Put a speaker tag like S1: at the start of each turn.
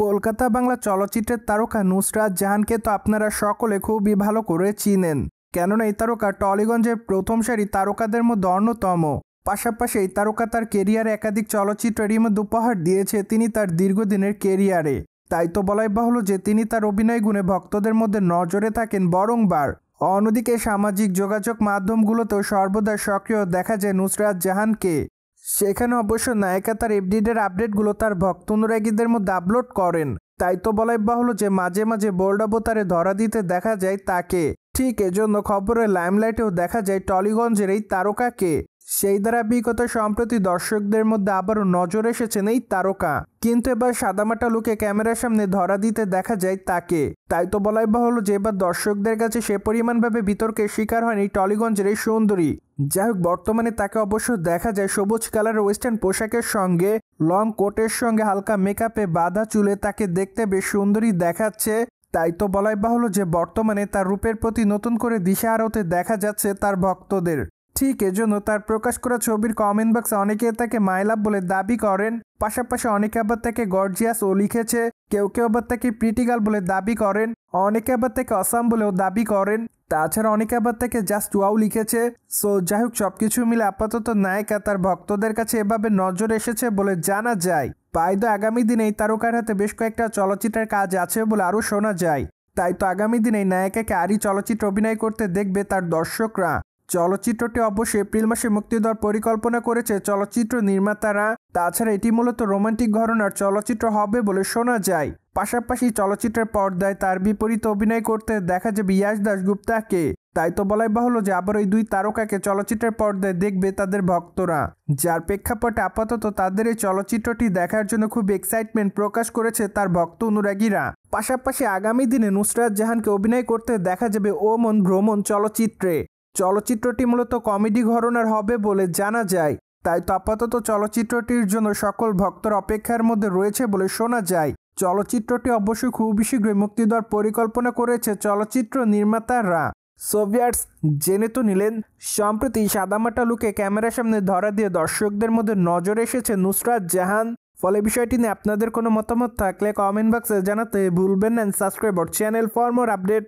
S1: কলকাতা বাংলা চলচ্চিত্রের তারকা নুসরাত জাহানকে তো আপনারা সকলে খুবই ভালো করে চিনেন, কেননা এই তারকা টলিগঞ্জের প্রথম সারি তারকাদের মধ্যে অন্যতম। পাশাপাশি এই তারকা তার কেরিয়ারে একাধিক চলচ্চিত্রের মধ্যে উপহার দিয়েছে তিনি তার দীর্ঘদিনের কেরিয়ারে। তাই তো বলাই বাহুল্য যে তিনি তার অভিনয় গুণে ভক্তদের মধ্যে নজরে থাকেন বরংবার। অন্যদিকে সামাজিক যোগাযোগ মাধ্যমগুলোতেও সর্বদা সক্রিয় দেখা যায় নুসরাত জাহানকে। সেখানে অবশ্য নায়িকা তার এফডিডের আপডেটগুলো তার ভক্ত অনুরাগীদের মধ্যে আপলোড করেন। তাই তো বলাই বাহুল্য যে মাঝে মাঝে বোল্ড অবতারে ধরা দিতে দেখা যায় তাকে। ঠিক এজন্য খবরের লাইমলাইটেও দেখা যায় টলিগঞ্জের এই তারকাকে। সেই ধারাবাহিকতা সম্প্রতি দর্শকদের মধ্যে আবারও নজর এসেছেন এই তারকা, কিন্তু এবার সাদামাটা লুকে ক্যামেরার সামনে ধরা দিতে দেখা যায় তাকে। তাই তো বলাই বাহুল্য যে এবার দর্শকদের কাছে সে পরিমাণভাবে বিতর্কের শিকার হয়নি টলিগঞ্জের এই সুন্দরী। যাই হোক, বর্তমানে তাকে অবশ্য দেখা যায় সবুজ কালারের ওয়েস্টার্ন পোশাকের সঙ্গে লং কোটের সঙ্গে হালকা মেকআপে বাঁধা চুলে তাকে দেখতে বেশ সুন্দরী দেখাচ্ছে। তাই তো বলাই বাহুল্য যে বর্তমানে তার রূপের প্রতি নতুন করে দিশাহারা হতে দেখা যাচ্ছে তার ভক্তদের। ঠিক এজন্য তার প্রকাশ করা ছবির কমেন্ট বক্সে অনেকে তাকে মাই লাভ বলে দাবি করেন। পাশাপাশি অনেকে আবার তাকে গর্জিয়াস ও লিখেছে, কেউ কেউ আবার তাকে প্রিটিগাল বলে দাবি করেন, অনেকে আবার তাকে অসাম বলেও দাবি করেন। তাছাড়া অনেকে আবার তাকে জাস্ট ওয়াও লিখেছে। সো যাই হোক, সবকিছু মিলে আপাতত নায়িকা তার ভক্তদের কাছে এভাবে নজর এসেছে বলে জানা যায়। পাইদ আগামী দিনে এই তারকার হাতে বেশ কয়েকটা চলচ্চিত্রের কাজ আছে বলে আরও শোনা যায়। তাই তো আগামী দিনে এই নায়িকাকে আরই চলচ্চিত্র অভিনয় করতে দেখবে তার দর্শকরা। চলচ্চিত্রটি অবশ্যই এপ্রিল মাসে মুক্তি দেওয়ার পরিকল্পনা করেছে চলচ্চিত্র নির্মাতারা। তাছাড়া এটি মূলত রোমান্টিক ঘরানার চলচ্চিত্র হবে বলে শোনা যায়। পাশাপাশি চলচ্চিত্রের পর্দায় তার বিপরীতে অভিনয় করতে দেখা যাবে ইয়াশ দাশগুপ্তাকে। তাই তো বলাই বাহুল্য যে আবার ওই দুই তারকাকে চলচ্চিত্রের পর্দায় দেখবে তাদের ভক্তরা, যার প্রেক্ষাপটে আপাতত তাদের এই চলচ্চিত্রটি দেখার জন্য খুব এক্সাইটমেন্ট প্রকাশ করেছে তার ভক্ত অনুরাগীরা। পাশাপাশি আগামী দিনে নুসরাত জাহানকে অভিনয় করতে দেখা যাবে ও মন ভ্রমণ চলচ্চিত্রে। চলচ্চিত্রটি মূলত কমেডি ঘরানার হবে বলে জানা যায়। তাই তো আপাতত চলচ্চিত্রটির জন্য সকল ভক্তর অপেক্ষার মধ্যে রয়েছে বলে শোনা যায়। চলচ্চিত্রটি অবশ্যই খুবই শীঘ্রই মুক্তি দেওয়ার পরিকল্পনা করেছে চলচ্চিত্র নির্মাতারা। সোভিয়ার্স, জেনে তো নিলেন সম্প্রতি সাদামাটা লুকে ক্যামেরার সামনে ধরা দিয়ে দর্শকদের মধ্যে নজর এসেছে নুসরাত জাহান। ফলে বিষয়টি নিয়ে আপনাদের কোনো মতামত থাকলে কমেন্ট বক্সে জানাতে ভুলবেন না। Subscribe our channel for more update.